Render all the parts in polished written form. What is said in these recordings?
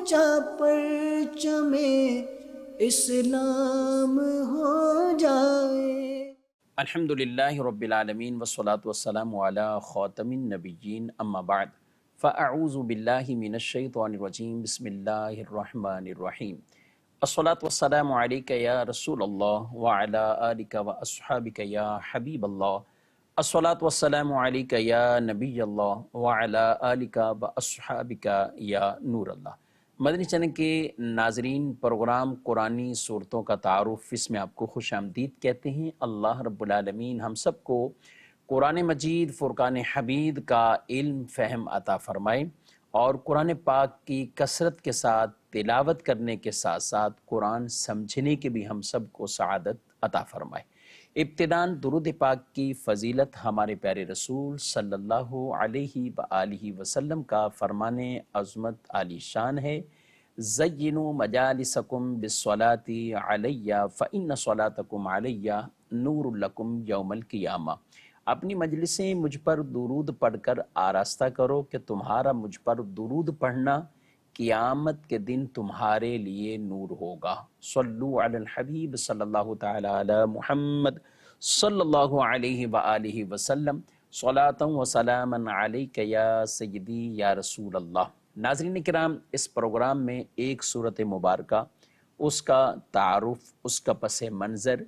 اونچا پرچم اسلام ہو جائے۔ الحمدللہ رب العالمین والصلاة والسلام علی خاتم النبیین اما بعد فاعوذ باللہ من الشیطان الرجیم بسم اللہ الرحمن الرحیم الصلاة والسلام علیک یا رسول اللہ وعلی آلک واصحابک یا حبیب اللہ الصلاة والسلام علیک یا نبی اللہ وعلی آلک واصحابک یا نور اللہ۔ مدنی چینل کے ناظرین، پروگرام قرآنی صورتوں کا تعارف، اس میں آپ کو خوش آمدید کہتے ہیں۔ اللہ رب العالمین ہم سب کو قرآن مجید فرقان حمید کا علم فہم عطا فرمائے اور قرآن پاک کی کثرت کے ساتھ تلاوت کرنے کے ساتھ ساتھ قرآن سمجھنے کی بھی ہم سب کو سعادت عطا فرمائے۔ ابتداً درود پاک کی فضیلت ہمارے پیارے رسول صلی اللہ علیہ وآلہ وسلم کا فرمان عظمت عالی شان ہے، زینوا مجالسکم بالصلاۃ علی فإن صلاتکم علی نور لکم یوم القیامہ۔ اپنی مجلسیں مجھ پر درود پڑھ کر آراستہ کرو کہ تمہارا مجھ پر درود پڑھنا قیامت کے دن تمہارے لیے نور ہوگا۔ صلو علی الحبیب صلی اللہ تعالی علی محمد صلی اللہ علیہ وآلہ وسلم صلاۃ و سلاما علیک یا سیدی یا رسول اللہ۔ ناظرین کرام، اس پروگرام میں ایک صورت مبارکہ، اس کا تعارف، اس کا پس منظر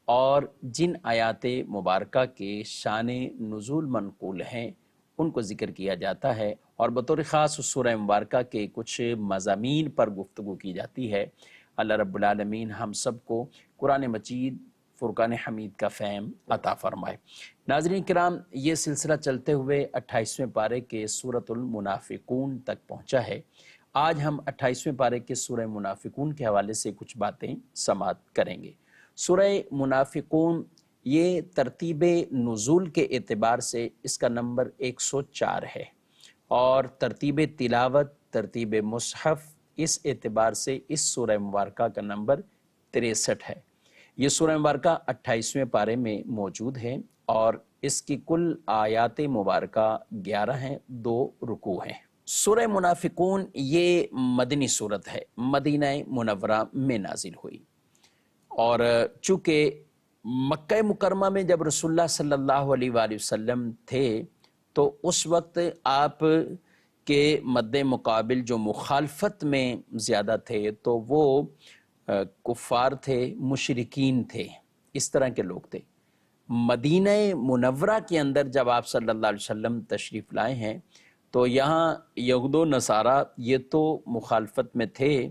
اور جن آیات مبارکہ کے شان نزول منقول ہیں ان کو ذکر کیا جاتا ہے، اور بطور خاص اس سورہ مبارکہ کے کچھ مضامین پر گفتگو کی جاتی ہے۔ اللہ رب العالمین ہم سب کو قرآن مجید فرقان حمید کا فہم عطا فرمائے۔ ناظرین کرام، یہ سلسلہ چلتے ہوئے 28ویں پارے کے سورۃ المنافقون تک پہنچا ہے۔ آج ہم 28ویں پارے کے سورہ منافقون کے حوالے سے کچھ باتیں سماعت کریں گے۔ سورہ منافقون یہ ترتیب نزول کے اعتبار سے اس کا نمبر 104 ہے، اور ترتیب تلاوت، ترتیب مصحف، اس اعتبار سے اس سورہ مبارکہ کا نمبر 63 ہے۔ یہ سورہ مبارکہ 28ویں پارے میں موجود ہے اور اس کی کل آیات مبارکہ 11 ہیں، 2 رکوع ہیں۔ سورہ منافقون یہ مدنی صورت ہے، مدینہ منورہ میں نازل ہوئی، اور چونکہ مکہ مکرمہ میں جب رسول اللہ صلی اللہ علیہ وآلہ وسلم تھے تو اس وقت آپ کے مد مقابل جو مخالفت میں زیادہ تھے تو وہ کفار تھے، مشرکین تھے، اس طرح کے لوگ تھے۔ مدینہ منورہ کے اندر جب آپ صلی اللہ علیہ وسلم تشریف لائے ہیں تو یہاں یہود و نصارہ یہ تو مخالفت میں تھے،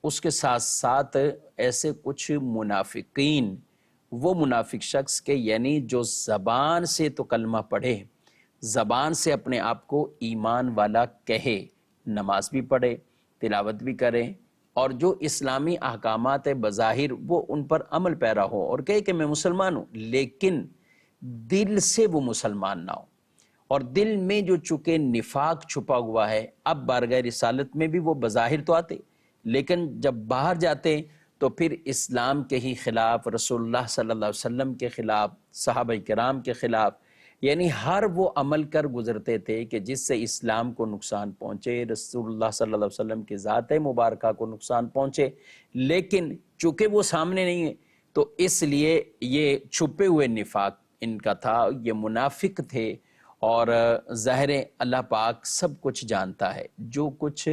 اس کے ساتھ ساتھ ایسے کچھ منافقین، وہ منافق شخص کے یعنی جو زبان سے تو کلمہ پڑھے، زبان سے اپنے آپ کو ایمان والا کہے، نماز بھی پڑھے، تلاوت بھی کرے، اور جو اسلامی احکامات بظاہر وہ ان پر عمل پیرا ہو اور کہے کہ میں مسلمان ہوں، لیکن دل سے وہ مسلمان نہ ہو، اور دل میں جو چونکہ نفاق چھپا ہوا ہے۔ اب بارگاہ رسالت میں بھی وہ بظاہر تو آتے، لیکن جب باہر جاتے تو پھر اسلام کے ہی خلاف، رسول اللہ صلی اللہ علیہ وسلم کے خلاف، صحابہ کرام کے خلاف، یعنی ہر وہ عمل کر گزرتے تھے کہ جس سے اسلام کو نقصان پہنچے، رسول اللہ صلی اللہ علیہ وسلم کی ذات مبارکہ کو نقصان پہنچے، لیکن چونکہ وہ سامنے نہیں ہے تو اس لیے یہ چھپے ہوئے نفاق ان کا تھا، یہ منافق تھے۔ اور ظاہر اللہ پاک سب کچھ جانتا ہے، جو کچھ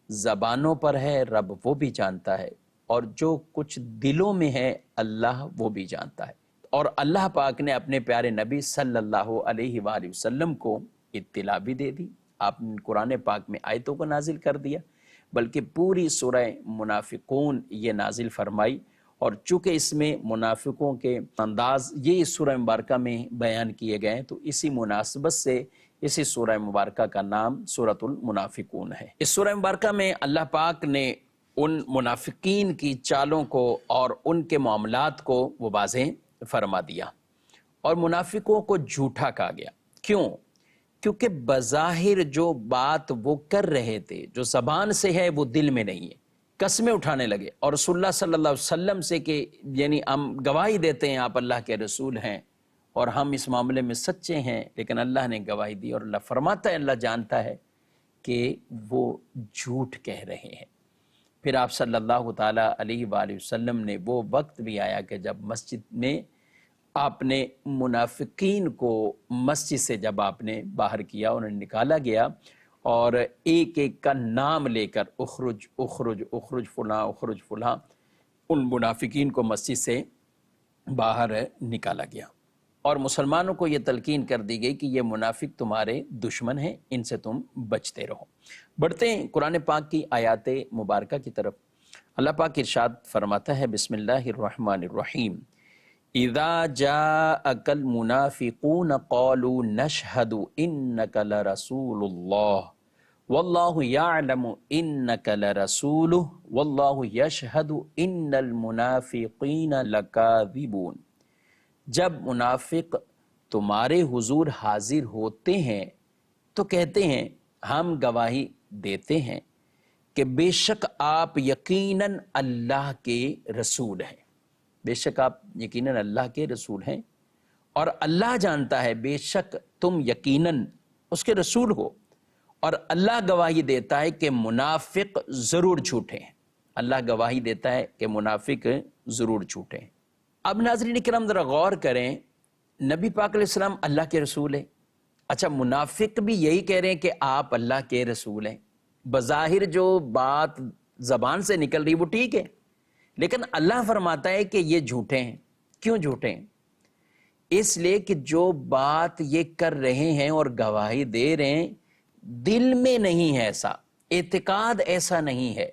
زبانوں پر ہے رب وہ بھی جانتا ہے، اور جو کچھ دلوں میں ہے اللہ وہ بھی جانتا ہے۔ اور اللہ پاک نے اپنے پیارے نبی صلی اللہ علیہ وآلہ وسلم کو اطلاع بھی دے دی، آپ نے قرآن پاک میں آیتوں کو نازل کر دیا، بلکہ پوری سورہ منافقون یہ نازل فرمائی، اور چونکہ اس میں منافقوں کے انداز یہ اس سورہ مبارکہ میں بیان کیے گئے ہیں تو اسی مناسبت سے اسی سورہ مبارکہ کا نام سورۃ المنافقون ہے۔ اس سورہ مبارکہ میں اللہ پاک نے ان منافقین کی چالوں کو اور ان کے معاملات کو وہ واضح فرما دیا، اور منافقوں کو جھوٹا کہا گیا۔ کیوں؟ کیونکہ بظاہر جو بات وہ کر رہے تھے، جو زبان سے ہے وہ دل میں نہیں ہے، قسمیں اٹھانے لگے، اور رسول اللہ صلی اللہ علیہ وسلم سے کہ یعنی ہم گواہی دیتے ہیں آپ اللہ کے رسول ہیں اور ہم اس معاملے میں سچے ہیں، لیکن اللہ نے گواہی دی، اور اللہ فرماتا ہے اللہ جانتا ہے کہ وہ جھوٹ کہہ رہے ہیں۔ پھر آپ صلی اللہ تعالیٰ علیہ وآلہ وسلم نے وہ وقت بھی آیا کہ جب مسجد میں آپ نے منافقین کو مسجد سے جب آپ نے باہر کیا، انہیں نکالا گیا اور ایک ایک کا نام لے کر اخرج اخرج اخرج فلاں اخرج فلاں، ان منافقین کو مسجد سے باہر نکالا گیا اور مسلمانوں کو یہ تلقین کر دی گئی کہ یہ منافق تمہارے دشمن ہیں، ان سے تم بچتے رہو۔ بڑھتے ہیں قرآن پاک کی آیات مبارکہ کی طرف۔ اللہ پاک ارشاد فرماتا ہے، بسم اللہ الرحمن الرحیم، اذا جاءک المنافقون قالوا نشہد انک لرسول اللہ واللہ یعلم انک لرسولہ واللہ یشہد ان المنافقین لکاذبون۔ جب منافق تمہارے حضور حاضر ہوتے ہیں تو کہتے ہیں ہم گواہی دیتے ہیں کہ بے شک آپ یقیناً اللہ کے رسول ہیں، بے شک آپ یقیناً اللہ کے رسول ہیں، اور اللہ جانتا ہے بے شک تم یقیناً اس کے رسول ہو، اور اللہ گواہی دیتا ہے کہ منافق ضرور جھوٹے ہیں۔ اللہ گواہی دیتا ہے کہ منافق ضرور جھوٹے ہیں۔ اب ناظرین کرام ذرا غور کریں، نبی پاک علیہ السلام اللہ کے رسول ہیں، اچھا منافق بھی یہی کہہ رہے ہیں کہ آپ اللہ کے رسول ہیں، بظاہر جو بات زبان سے نکل رہی وہ ٹھیک ہے، لیکن اللہ فرماتا ہے کہ یہ جھوٹے ہیں۔ کیوں جھوٹے ہیں؟ اس لیے کہ جو بات یہ کر رہے ہیں اور گواہی دے رہے ہیں دل میں نہیں ہے، ایسا اعتقاد ایسا نہیں ہے،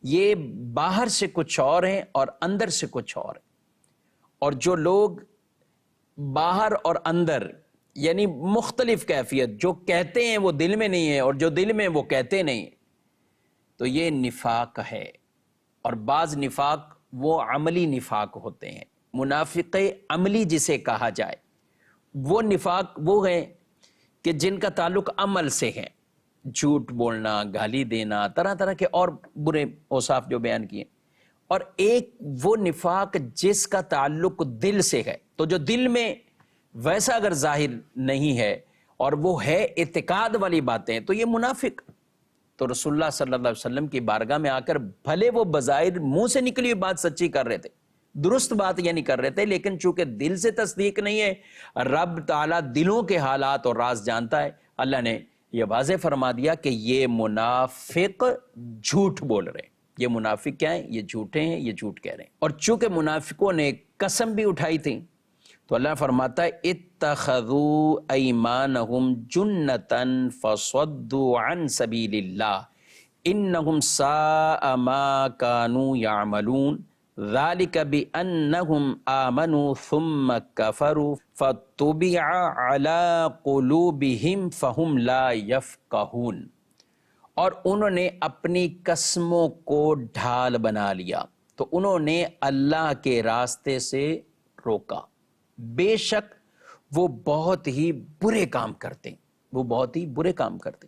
یہ باہر سے کچھ اور ہیں اور اندر سے کچھ اور ہے۔ اور جو لوگ باہر اور اندر یعنی مختلف کیفیت جو کہتے ہیں وہ دل میں نہیں ہے اور جو دل میں وہ کہتے نہیں، تو یہ نفاق ہے۔ اور بعض نفاق وہ عملی نفاق ہوتے ہیں، منافق عملی جسے کہا جائے، وہ نفاق وہ ہیں کہ جن کا تعلق عمل سے ہے، جھوٹ بولنا، گالی دینا، طرح طرح کے اور برے اوصاف جو بیان کیے، اور ایک وہ نفاق جس کا تعلق دل سے ہے۔ تو جو دل میں ویسا اگر ظاہر نہیں ہے اور وہ ہے اعتقاد والی باتیں، تو یہ منافق۔ تو رسول اللہ صلی اللہ علیہ وسلم کی بارگاہ میں آ کر بھلے وہ بظاہر منہ سے نکلی ہوئی بات سچی کر رہے تھے، درست بات یہ نہیں کر رہے تھے، لیکن چونکہ دل سے تصدیق نہیں ہے، رب تعالیٰ دلوں کے حالات اور راز جانتا ہے، اللہ نے یہ واضح فرما دیا کہ یہ منافق جھوٹ بول رہے ہیں۔ یہ منافق کیا ہیں؟ یہ جھوٹے ہیں، یہ جھوٹ کہہ رہے ہیں۔ اور چونکہ منافقوں نے قسم بھی اٹھائی تھی تو اللہ فرماتا ہے اتخذوا ایمانہم جنتا فصدوا عن سبیل اللہ انہم ساء ما کانوا یعملون ذالک بانہم آمنوا ثم کفروا فطبع علی قلوبہم فہم لا یفقہون۔ اور انہوں نے اپنی قسموں کو ڈھال بنا لیا، تو انہوں نے اللہ کے راستے سے روکا۔ بے شک وہ بہت ہی برے کام کرتے، وہ بہت ہی برے کام کرتے۔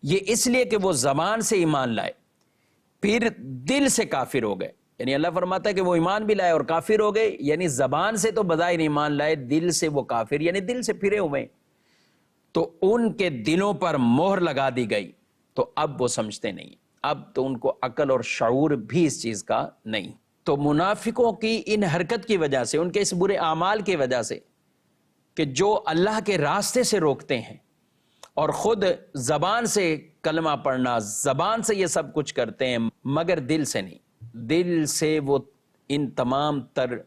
یہ اس لیے کہ وہ زبان سے ایمان لائے پھر دل سے کافر ہو گئے، یعنی اللہ فرماتا ہے کہ وہ ایمان بھی لائے اور کافر ہو گئے، یعنی زبان سے تو بظاہر ایمان لائے، دل سے وہ کافر، یعنی دل سے پھرے ہوئے، تو ان کے دلوں پر مہر لگا دی گئی، تو اب وہ سمجھتے نہیں، اب تو ان کو عقل اور شعور بھی اس چیز کا نہیں۔ تو منافقوں کی ان حرکت کی وجہ سے، ان کے اس برے اعمال کی وجہ سے کہ جو اللہ کے راستے سے روکتے ہیں اور خود زبان سے کلمہ پڑھنا، زبان سے یہ سب کچھ کرتے ہیں مگر دل سے نہیں، دل سے وہ ان تمام تر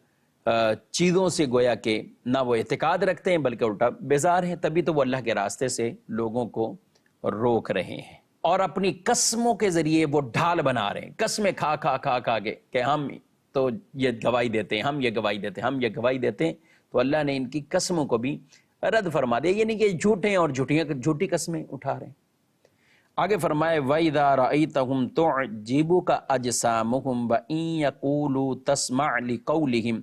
چیزوں سے گویا کہ نہ وہ اعتقاد رکھتے ہیں بلکہ الٹا بیزار ہیں، تبھی تو وہ اللہ کے راستے سے لوگوں کو روک رہے ہیں اور اپنی قسموں کے ذریعے وہ ڈھال بنا رہے ہیں، قسمیں کھا کھا کھا کھا کے کہ ہم تو یہ گواہی دیتے ہیں، ہم یہ گواہی دیتے ہیں، ہم یہ گواہی دیتے ہیں۔ تو اللہ نے ان کی قسموں کو بھی رد فرما دیا، یعنی کہ جھوٹے ہیں اور جھوٹی قسمیں اٹھا رہے ہیں۔ آگے فرمائے وَإِذَا رَأَيْتَهُمْ تُعْجِبُكَ أَجْسَامُهُمْ وَإِن يَقُولُوا تَسْمَعْ لِقَوْلِهِمْ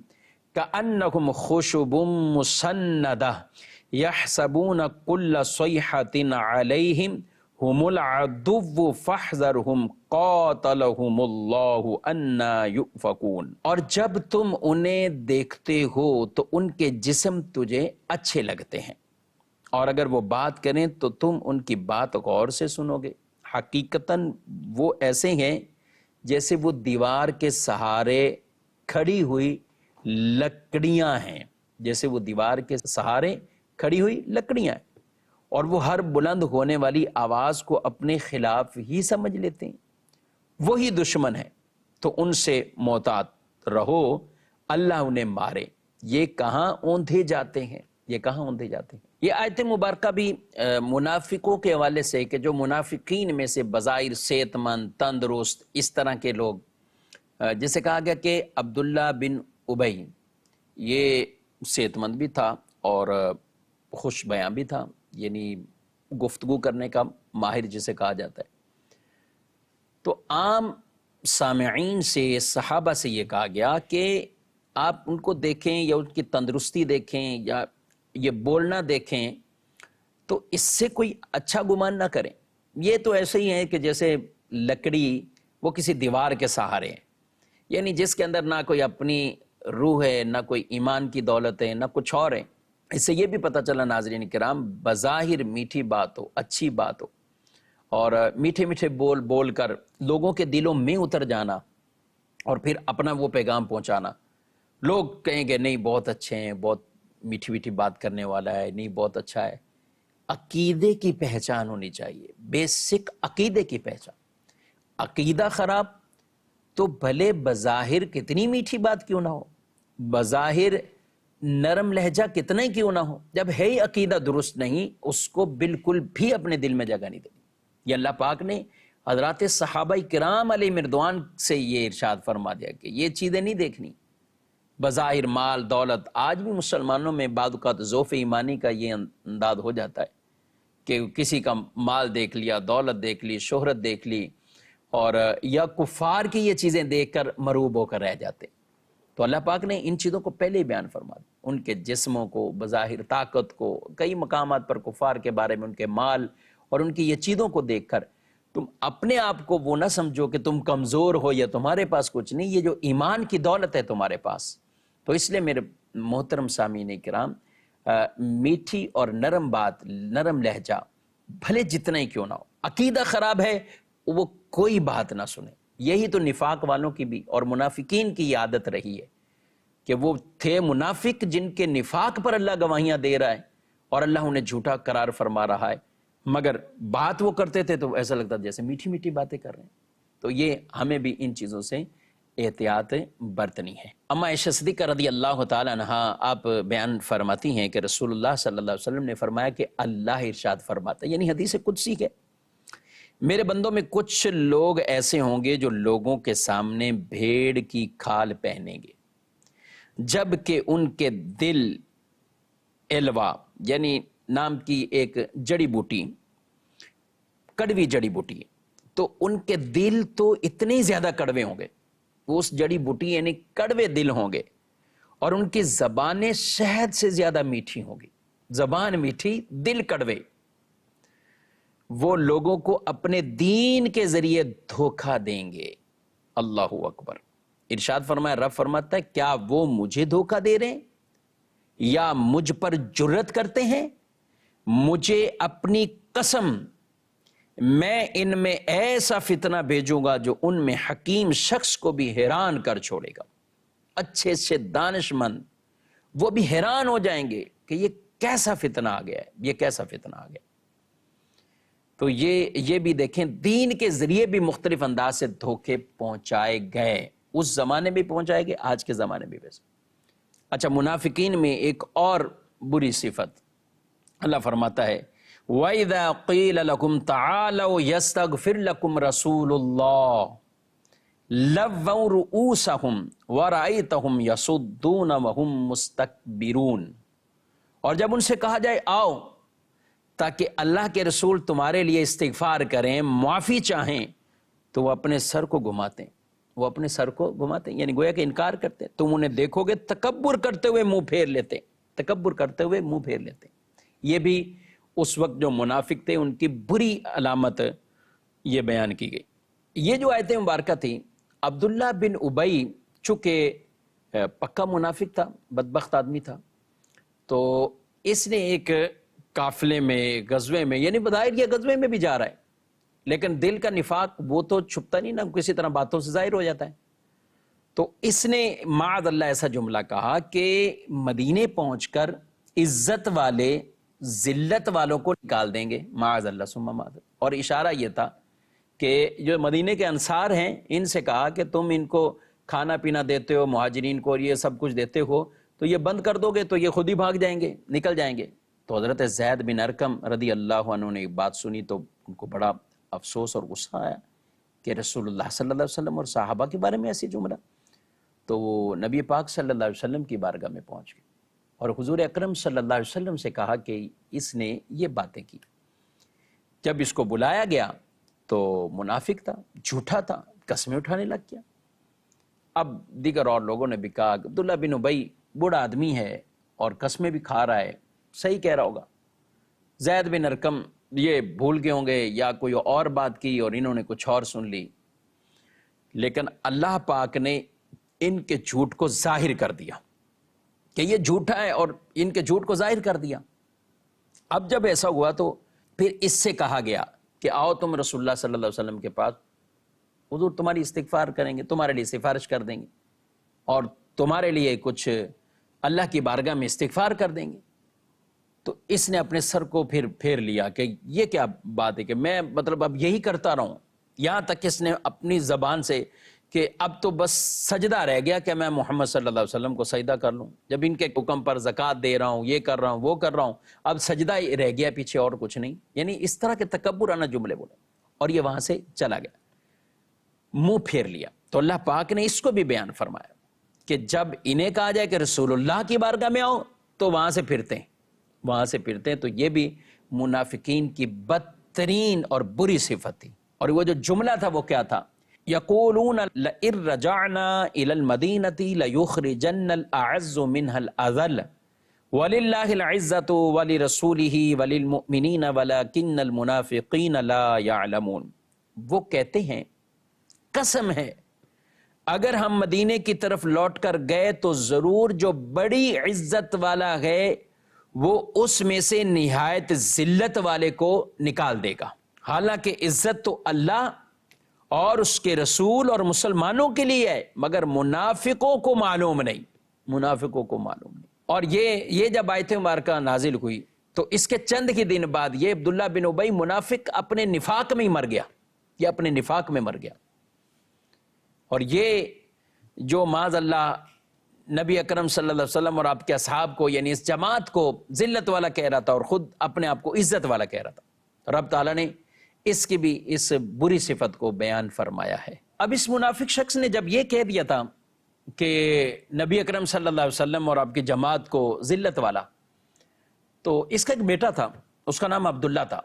كَأَنَّهُمْ خُشُبٌ مُّسَنَّدَةٌ يَحْسَبُونَ كُلَّ صَيْحَةٍ عَلَيْهِمْ ہم العدو فاحذرهم قاتلهم اللہ انا یؤفکون۔ اور جب تم انہیں دیکھتے ہو تو ان کے جسم تجھے اچھے لگتے ہیں اور اگر وہ بات کریں تو تم ان کی بات غور سے سنو گے۔ حقیقتاً وہ ایسے ہیں جیسے وہ دیوار کے سہارے کھڑی ہوئی لکڑیاں ہیں، جیسے وہ دیوار کے سہارے کھڑی ہوئی لکڑیاں ہیں، اور وہ ہر بلند ہونے والی آواز کو اپنے خلاف ہی سمجھ لیتے ہیں۔ وہی دشمن ہے تو ان سے محتاط رہو، اللہ انہیں مارے۔ یہ کہاں اوندھے جاتے ہیں، یہ کہاں اوندھے جاتے ہیں۔ یہ آیت مبارکہ بھی منافقوں کے حوالے سے کہ جو منافقین میں سے بظاہر صحت مند، تندرست، اس طرح کے لوگ، جسے کہا گیا کہ عبداللہ بن ابی یہ صحت مند بھی تھا اور خوش بیاں بھی تھا، یعنی گفتگو کرنے کا ماہر جسے کہا جاتا ہے۔ تو عام سامعین سے، صحابہ سے یہ کہا گیا کہ آپ ان کو دیکھیں یا ان کی تندرستی دیکھیں یا یہ بولنا دیکھیں تو اس سے کوئی اچھا گمان نہ کریں۔ یہ تو ایسے ہی ہے کہ جیسے لکڑی وہ کسی دیوار کے سہارے ہیں، یعنی جس کے اندر نہ کوئی اپنی روح ہے، نہ کوئی ایمان کی دولت ہے، نہ کچھ اور ہے۔ اس سے یہ بھی پتہ چلا ناظرین کرام، بظاہر میٹھی بات ہو، اچھی بات ہو اور میٹھے میٹھے بول بول کر لوگوں کے دلوں میں اتر جانا اور پھر اپنا وہ پیغام پہنچانا، لوگ کہیں گے نہیں بہت اچھے ہیں، بہت میٹھی میٹھی بات کرنے والا ہے، نہیں بہت اچھا ہے۔ عقیدے کی پہچان ہونی چاہیے، بیسک عقیدے کی پہچان۔ عقیدہ خراب تو بھلے بظاہر کتنی میٹھی بات کیوں نہ ہو، بظاہر نرم لہجہ کتنا ہی کیوں نہ ہو، جب ہے ہی عقیدہ درست نہیں، اس کو بالکل بھی اپنے دل میں جگہ نہیں دینی۔ یہ اللہ پاک نے حضرات صحابہ کرام علیہ مردوان سے یہ ارشاد فرما دیا کہ یہ چیزیں نہیں دیکھنی۔ بظاہر مال دولت، آج بھی مسلمانوں میں بعض اوقات ضعف ایمانی کا یہ انداز ہو جاتا ہے کہ کسی کا مال دیکھ لیا، دولت دیکھ لی، شہرت دیکھ لی، اور یا کفار کی یہ چیزیں دیکھ کر مروب ہو کر رہ جاتے۔ تو اللہ پاک نے ان چیزوں کو پہلے ہی بیان فرما دیا، ان کے جسموں کو، بظاہر طاقت کو، کئی مقامات پر کفار کے بارے میں ان کے مال اور ان کی یہ چیزوں کو دیکھ کر تم اپنے آپ کو وہ نہ سمجھو کہ تم کمزور ہو یا تمہارے پاس کچھ نہیں، یہ جو ایمان کی دولت ہے تمہارے پاس۔ تو اس لیے میرے محترم سامعین کرام، میٹھی اور نرم بات، نرم لہجہ بھلے جتنا ہی کیوں نہ ہو، عقیدہ خراب ہے وہ کوئی بات نہ سنے۔ یہی تو نفاق والوں کی بھی اور منافقین کی یہ عادت رہی ہے کہ وہ تھے منافق جن کے نفاق پر اللہ گواہیاں دے رہا ہے اور اللہ انہیں جھوٹا قرار فرما رہا ہے، مگر بات وہ کرتے تھے تو ایسا لگتا جیسے میٹھی میٹھی باتیں کر رہے ہیں۔ تو یہ ہمیں بھی ان چیزوں سے احتیاط برتنی ہے۔ اما عائشہ صدیقہ رضی اللہ تعالی عنہ آپ بیان فرماتی ہیں کہ رسول اللہ صلی اللہ علیہ وسلم نے فرمایا کہ اللہ ارشاد فرماتا ہے، یعنی حدیث قدسی ہے، میرے بندوں میں کچھ لوگ ایسے ہوں گے جو لوگوں کے سامنے بھیڑ کی کھال پہنیں گے، جبکہ ان کے دل الوا یعنی نام کی ایک جڑی بوٹی، کڑوی جڑی بوٹی، تو ان کے دل تو اتنے زیادہ کڑوے ہوں گے، وہ اس جڑی بوٹی یعنی کڑوے دل ہوں گے، اور ان کی زبانیں شہد سے زیادہ میٹھی ہوں گی، زبان میٹھی دل کڑوے۔ وہ لوگوں کو اپنے دین کے ذریعے دھوکہ دیں گے۔ اللہ اکبر۔ ارشاد فرمایا، رب فرماتا ہے کیا وہ مجھے دھوکہ دے رہے ہیں یا مجھ پر جرت کرتے ہیں؟ مجھے اپنی قسم میں ان میں ایسا فتنہ بھیجوں گا جو ان میں حکیم شخص کو بھی حیران کر چھوڑے گا۔ اچھے سے دانش مند وہ بھی حیران ہو جائیں گے کہ یہ کیسا فتنہ آ گیا ہے، یہ کیسا فتنہ آ گیا۔ تو یہ بھی دیکھیں، دین کے ذریعے بھی مختلف انداز سے دھوکے پہنچائے گئے، اس زمانے میں پہنچائے گئے، آج کے زمانے میں ویسے۔ اچھا، منافقین میں ایک اور بری صفت اللہ فرماتا ہے، وَإِذَا قِيلَ لَكُمْ تَعَالَوْا يَسْتَغْفِرْ لَكُمْ رَسُولُ اللَّهِ لَوَّوْا رُؤُوسَهُمْ وَرَأَيْتَهُمْ يَصُدُّونَ وَهُمْ مُسْتَكْبِرُونَ، اور جب ان سے کہا جائے آؤ تاکہ اللہ کے رسول تمہارے لیے استغفار کریں، معافی چاہیں، تو وہ اپنے سر کو گھماتے ہیں، وہ اپنے سر کو گھماتے ہیں، یعنی گویا کہ انکار کرتے ہیں۔ تم انہیں دیکھو گے تکبر کرتے ہوئے منہ پھیر لیتے، تکبر کرتے ہوئے منہ پھیر لیتے۔ یہ بھی اس وقت جو منافق تھے ان کی بری علامت یہ بیان کی گئی۔ یہ جو آیت مبارکہ تھی، عبداللہ بن ابی چونکہ پکا منافق تھا، بدبخت آدمی تھا، تو اس نے ایک قافلے میں، غزوے میں، یعنی بظاہر یہ غزوے میں بھی جا رہا ہے، لیکن دل کا نفاق وہ تو چھپتا نہیں نا، کسی طرح باتوں سے ظاہر ہو جاتا ہے۔ تو اس نے معاذ اللہ ایسا جملہ کہا کہ مدینے پہنچ کر عزت والے ذلت والوں کو نکال دیں گے، معاذ اللہ ثم معاذ۔ اور اشارہ یہ تھا کہ جو مدینے کے انصار ہیں ان سے کہا کہ تم ان کو کھانا پینا دیتے ہو، مہاجرین کو، اور یہ سب کچھ دیتے ہو، تو یہ بند کر دو گے تو یہ خود ہی بھاگ جائیں گے، نکل جائیں گے۔ تو حضرت زید بن ارقم رضی اللہ عنہ نے ایک بات سنی تو ان کو بڑا افسوس اور غصہ آیا کہ رسول اللہ صلی اللہ علیہ وسلم اور صحابہ کے بارے میں ایسی جملہ۔ تو وہ نبی پاک صلی اللہ علیہ وسلم کی بارگاہ میں پہنچ گئے اور حضور اکرم صلی اللہ علیہ وسلم سے کہا کہ اس نے یہ باتیں کی۔ جب اس کو بلایا گیا تو منافق تھا، جھوٹا تھا، قسمیں اٹھانے لگ گیا۔ اب دیگر اور لوگوں نے بھی کہا کہ عبداللہ بن ابی بوڑھا آدمی ہے اور قسمیں بھی کھا رہا ہے، صحیح کہہ رہا ہوگا۔ زید بن ارقم یہ بھول گئے ہوں گے یا کوئی اور بات کی اور انہوں نے کچھ اور سن لی، لیکن اللہ پاک نے ان کے جھوٹ کو ظاہر کر دیا کہ یہ جھوٹا ہے، اور ان کے جھوٹ کو ظاہر کر دیا۔ اب جب ایسا ہوا تو پھر اس سے کہا گیا کہ آؤ تم رسول اللہ صلی اللہ علیہ وسلم کے پاس، حضور تمہاری استغفار کریں گے، تمہارے لیے سفارش کر دیں گے اور تمہارے لیے کچھ اللہ کی بارگاہ میں استغفار کر دیں گے۔ تو اس نے اپنے سر کو پھر پھیر لیا کہ یہ کیا بات ہے کہ میں مطلب اب یہی کرتا رہوں، یہاں تک کہ اس نے اپنی زبان سے کہ اب تو بس سجدہ رہ گیا کہ میں محمد صلی اللہ علیہ وسلم کو سجدہ کر لوں، جب ان کے حکم پر زکوٰۃ دے رہا ہوں، یہ کر رہا ہوں، وہ کر رہا ہوں، اب سجدہ ہی رہ گیا پیچھے اور کچھ نہیں۔ یعنی اس طرح کے تکبرانہ جملے بولے اور یہ وہاں سے چلا گیا، منہ پھیر لیا۔ تو اللہ پاک نے اس کو بھی بیان فرمایا کہ جب انہیں کہا جائے کہ رسول اللہ کی بارگاہ میں آؤ تو وہاں سے پھرتے ہیں، تو یہ بھی منافقین کی بدترین اور بری صفت تھی۔ اور وہ جو جملہ تھا وہ کیا تھا؟ یقولون لئن رجعنا الى المدینة لیخرجن الاعز منها الاذل وللہ العزۃ ولرسولہ وللمؤمنین ولکن المنافقین لا یعلمون۔ وہ کہتے ہیں قسم ہے اگر ہم مدینے کی طرف لوٹ کر گئے تو ضرور جو بڑی عزت والا ہے وہ اس میں سے نہایت ذلت والے کو نکال دے گا۔ حالانکہ عزت تو اللہ اور اس کے رسول اور مسلمانوں کے لیے ہے، مگر منافقوں کو معلوم نہیں، منافقوں کو معلوم نہیں۔ اور یہ جب آیت مبارکہ نازل ہوئی تو اس کے چند ہی دن بعد یہ عبداللہ بن ابی منافق اپنے نفاق میں ہی مر گیا، یہ اپنے نفاق میں مر گیا۔ اور یہ جو معاذ اللہ نبی اکرم صلی اللہ علیہ وسلم اور آپ کے اصحاب کو، یعنی اس جماعت کو ذلت والا کہہ رہا تھا اور خود اپنے آپ کو عزت والا کہہ رہا تھا، رب تعالیٰ نے اس کی بھی اس بری صفت کو بیان فرمایا ہے۔ اب اس منافق شخص نے جب یہ کہہ دیا تھا کہ نبی اکرم صلی اللہ علیہ وسلم اور آپ کی جماعت کو ذلت والا، تو اس کا ایک بیٹا تھا، اس کا نام عبداللہ تھا،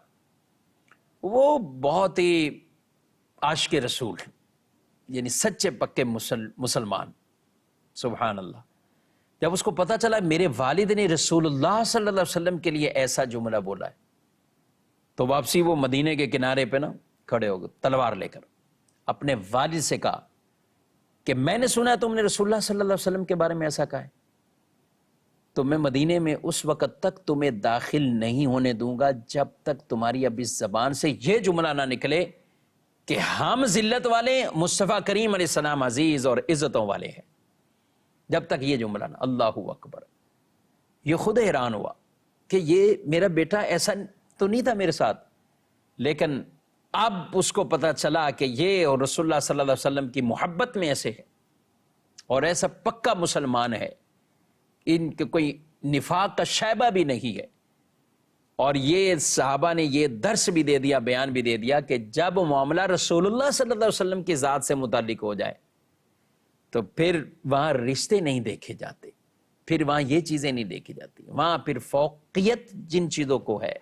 وہ بہت ہی عاشق رسول، یعنی سچے پکے مسلمان، سبحان اللہ۔ جب اس کو پتا چلا میرے والد نے رسول اللہ صلی اللہ علیہ وسلم کے لیے ایسا جملہ بولا ہے، تو واپسی وہ مدینے کے کنارے پہ نا کھڑے ہو گئے تلوار لے کر، اپنے والد سے کہا کہ میں نے سنا ہے تم نے رسول اللہ صلی اللہ علیہ وسلم کے بارے میں ایسا کہا ہے، تو میں مدینے میں اس وقت تک تمہیں داخل نہیں ہونے دوں گا جب تک تمہاری اب اس زبان سے یہ جملہ نہ نکلے کہ ہم ذلت والے، مصطفیٰ کریم علیہ السلام عزیز اور عزتوں والے ہیں، جب تک یہ جملہ نہ۔ اللہ اکبر، یہ خود حیران ہوا کہ یہ میرا بیٹا ایسا تو نہیں تھا میرے ساتھ، لیکن اب اس کو پتا چلا کہ یہ اور رسول اللہ صلی اللہ علیہ وسلم کی محبت میں ایسے ہے اور ایسا پکا مسلمان ہے، ان کے کوئی نفاق کا شائبہ بھی نہیں ہے۔ اور یہ صحابہ نے یہ درس بھی دے دیا، بیان بھی دے دیا کہ جب معاملہ رسول اللہ صلی اللہ علیہ وسلم کی ذات سے متعلق ہو جائے تو پھر وہاں رشتے نہیں دیکھے جاتے، پھر وہاں یہ چیزیں نہیں دیکھی جاتی، وہاں پھر فوقیت جن چیزوں کو ہے،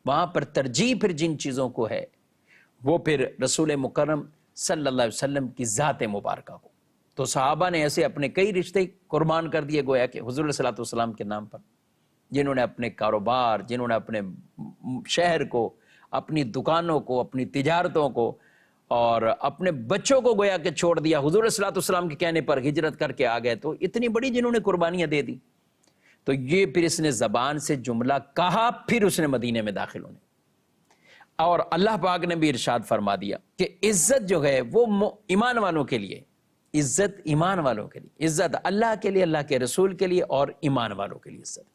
وہاں پر ترجیح پھر جن چیزوں کو ہے، وہ پھر رسول مکرم صلی اللہ علیہ وسلم کی ذات مبارکہ کو۔ تو صحابہ نے ایسے اپنے کئی رشتے قربان کر دیے گویا کہ حضور صلی اللہ علیہ وسلم کے نام پر، جنہوں نے اپنے کاروبار، جنہوں نے اپنے شہر کو، اپنی دکانوں کو، اپنی تجارتوں کو اور اپنے بچوں کو گویا کہ چھوڑ دیا، حضور صلی اللہ علیہ وسلم کے کہنے پر ہجرت کر کے آ گئے، تو اتنی بڑی جنہوں نے قربانیاں دے دی۔ تو یہ پھر اس نے زبان سے جملہ کہا، پھر اس نے مدینے میں داخل ہونے، اور اللہ پاک نے بھی ارشاد فرما دیا کہ عزت جو ہے وہ ایمان والوں کے لیے، عزت ایمان والوں کے لیے، عزت اللہ کے لیے، اللہ کے رسول کے لیے، اور ایمان والوں کے لیے عزت۔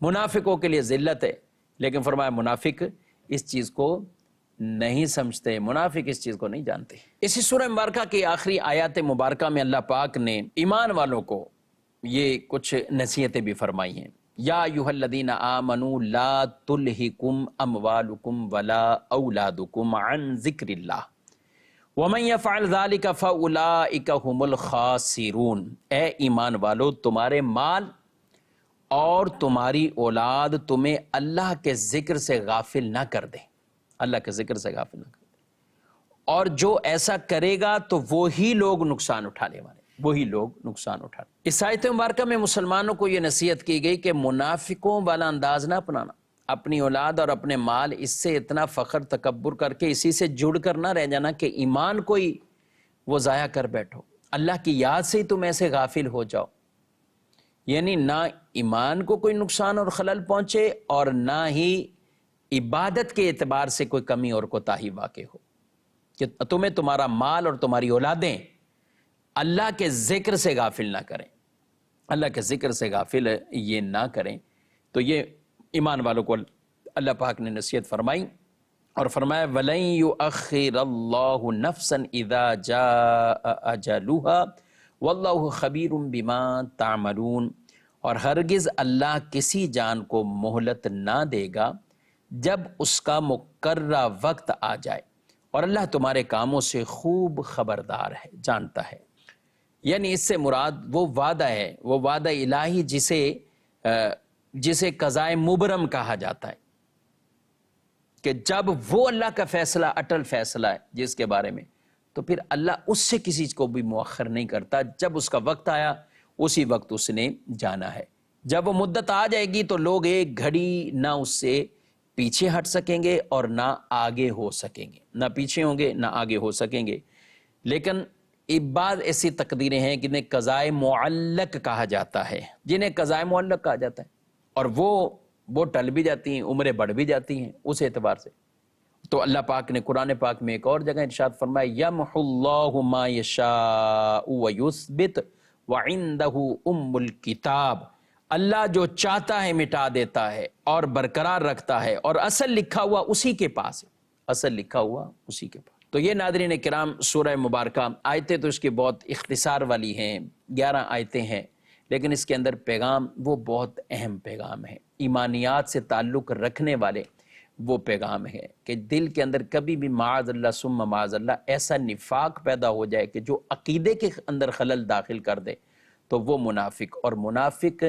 منافقوں کے لیے ذلت ہے، لیکن فرمایا منافق اس چیز کو نہیں سمجھتے، منافق اس چیز کو نہیں جانتے۔ اسی سورہ مبارکہ کی آخری آیات مبارکہ میں اللہ پاک نے ایمان والوں کو یہ کچھ نصیحتیں بھی فرمائی ہیں۔ یا ایھا الذین آمنوا لا تلہکم اموالکم ولا اولادکم عن ذکر اللہ ومن یفعل ذلک فاولئک ھم الخاسرون۔ اے ایمان والو، تمہارے مال اور تمہاری اولاد تمہیں اللہ کے ذکر سے غافل نہ کر دے، اللہ کے ذکر سے غافل نہ کر دے، اور جو ایسا کرے گا تو وہی لوگ نقصان اٹھانے والے، وہی لوگ نقصان اٹھانے۔ اس آیت مبارکہ میں مسلمانوں کو یہ نصیحت کی گئی کہ منافقوں والا انداز نہ اپنانا، اپنی اولاد اور اپنے مال اس سے اتنا فخر تکبر کر کے اسی سے جڑ کر نہ رہ جانا کہ ایمان کو ہی وہ ضائع کر بیٹھو، اللہ کی یاد سے ہی تم ایسے غافل ہو جاؤ، یعنی نہ ایمان کو کوئی نقصان اور خلل پہنچے اور نہ ہی عبادت کے اعتبار سے کوئی کمی اور کوتاہی واقع ہو، کہ تمہیں تمہارا مال اور تمہاری اولادیں اللہ کے ذکر سے غافل نہ کریں، اللہ کے ذکر سے غافل یہ نہ کریں۔ تو یہ ایمان والوں کو اللہ پاک نے نصیحت فرمائی اور فرمایا وَلَن يُؤَخِّرَ اللَّهُ نَفْسًا إِذَا جَاءَ أَجَلُهَا وَاللَّهُ خَبِيرٌ بِمَا تَعْمَلُونَ، اور ہرگز اللہ کسی جان کو مہلت نہ دے گا جب اس کا مقررہ وقت آ جائے، اور اللہ تمہارے کاموں سے خوب خبردار ہے، جانتا ہے۔ یعنی اس سے مراد وہ وعدہ ہے، وہ وعدہ الہی جسے قضائے مبرم کہا جاتا ہے، کہ جب وہ اللہ کا فیصلہ اٹل فیصلہ ہے جس کے بارے میں، تو پھر اللہ اس سے کسی کو بھی مؤخر نہیں کرتا، جب اس کا وقت آیا اسی وقت اس نے جانا ہے۔ جب وہ مدت آ جائے گی تو لوگ ایک گھڑی نہ اس سے پیچھے ہٹ سکیں گے اور نہ آگے ہو سکیں گے، نہ پیچھے ہوں گے نہ آگے ہو سکیں گے۔ لیکن بعض ایسی تقدیریں ہیں جنہیں قضائے معلق کہا جاتا ہے، جنہیں قضائے معلق کہا جاتا ہے، اور وہ ٹل بھی جاتی ہیں، عمریں بڑھ بھی جاتی ہیں اس اعتبار سے۔ تو اللہ پاک نے قرآن پاک میں ایک اور جگہ ارشاد فرمایا یَمْحُ اللَّهُ مَا يَشَاءُ وَيُثْبِتُ وَعِندَهُ أُمُّ الْكِتَابِ، اللہ جو چاہتا ہے مٹا دیتا ہے اور برقرار رکھتا ہے، اور اصل لکھا ہوا اسی کے پاس ہے، اصل لکھا ہوا اسی کے پاس۔ تو یہ ناظرین کرام سورہ مبارکہ، آیتیں تو اس کی بہت اختصار والی ہیں، 11 آیتیں ہیں، لیکن اس کے اندر پیغام وہ بہت اہم پیغام ہے، ایمانیات سے تعلق رکھنے والے وہ پیغام ہے کہ دل کے اندر کبھی بھی معاذ اللہ ثم معاذ اللہ ایسا نفاق پیدا ہو جائے کہ جو عقیدے کے اندر خلل داخل کر دے، تو وہ منافق، اور منافق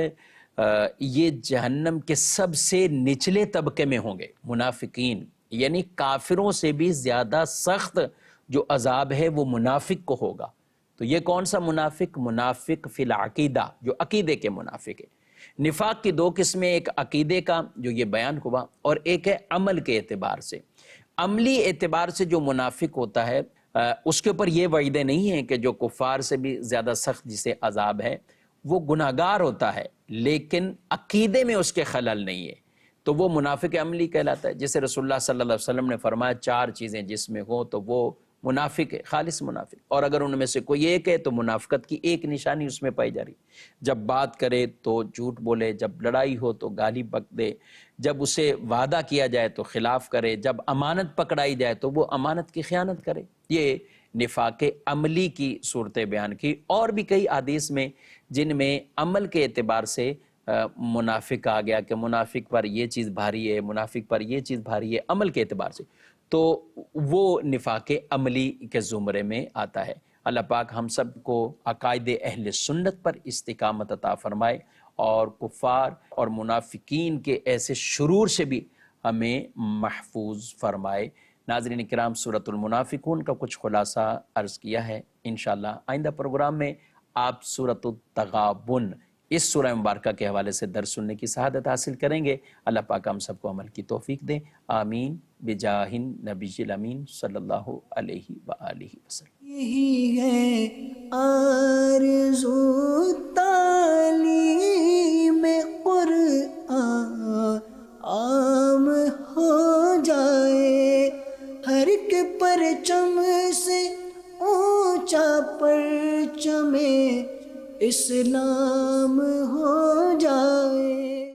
یہ جہنم کے سب سے نچلے طبقے میں ہوں گے۔ منافقین یعنی کافروں سے بھی زیادہ سخت جو عذاب ہے وہ منافق کو ہوگا۔ تو یہ کون سا منافق؟ منافق فی العقیدہ، جو عقیدے کے منافق ہے۔ نفاق کی 2 قسمیں، ایک عقیدے کا جو یہ بیان ہوا، اور ایک ہے عمل کے اعتبار سے۔ عملی اعتبار سے جو منافق ہوتا ہے اس کے اوپر یہ وعیدیں نہیں ہیں کہ جو کفار سے بھی زیادہ سخت جسے عذاب ہے، وہ گناہگار ہوتا ہے لیکن عقیدے میں اس کے خلل نہیں ہے، تو وہ منافق عملی کہلاتا ہے۔ جیسے رسول اللہ صلی اللہ علیہ وسلم نے فرمایا 4 چیزیں جس میں ہوں تو وہ منافق ہے، خالص منافق، اور اگر ان میں سے کوئی ایک ہے تو منافقت کی ایک نشانی اس میں پائی جا رہی، جب بات کرے تو جھوٹ بولے، جب لڑائی ہو تو گالی بک دے، جب اسے وعدہ کیا جائے تو خلاف کرے، جب امانت پکڑائی جائے تو وہ امانت کی خیانت کرے۔ یہ نفاق عملی کی صورتیں بیان کی، اور بھی کئی حدیث میں جن میں عمل کے اعتبار سے منافق آ گیا کہ منافق پر یہ چیز بھاری ہے، منافق پر یہ چیز بھاری ہے، عمل کے اعتبار سے، تو وہ نفاق عملی کے زمرے میں آتا ہے۔ اللہ پاک ہم سب کو عقائد اہل سنت پر استقامت عطا فرمائے، اور کفار اور منافقین کے ایسے شرور سے بھی ہمیں محفوظ فرمائے۔ ناظرین کرام، سورۃ المنافقون کا کچھ خلاصہ عرض کیا ہے، انشاءاللہ آئندہ پروگرام میں آپ سورۃ التغابن اس سورہ مبارکہ کے حوالے سے درس سننے کی سعادت حاصل کریں گے۔ اللہ پاک ہم سب کو عمل کی توفیق دیں، آمین، بجاہ النبی الامین صلی اللہ علیہ وآلہ وسلم۔ یہی ہے آرزو تعلیم جائے، ہر ایک پرچم سے اونچا پرچم اسلام ہو جائے۔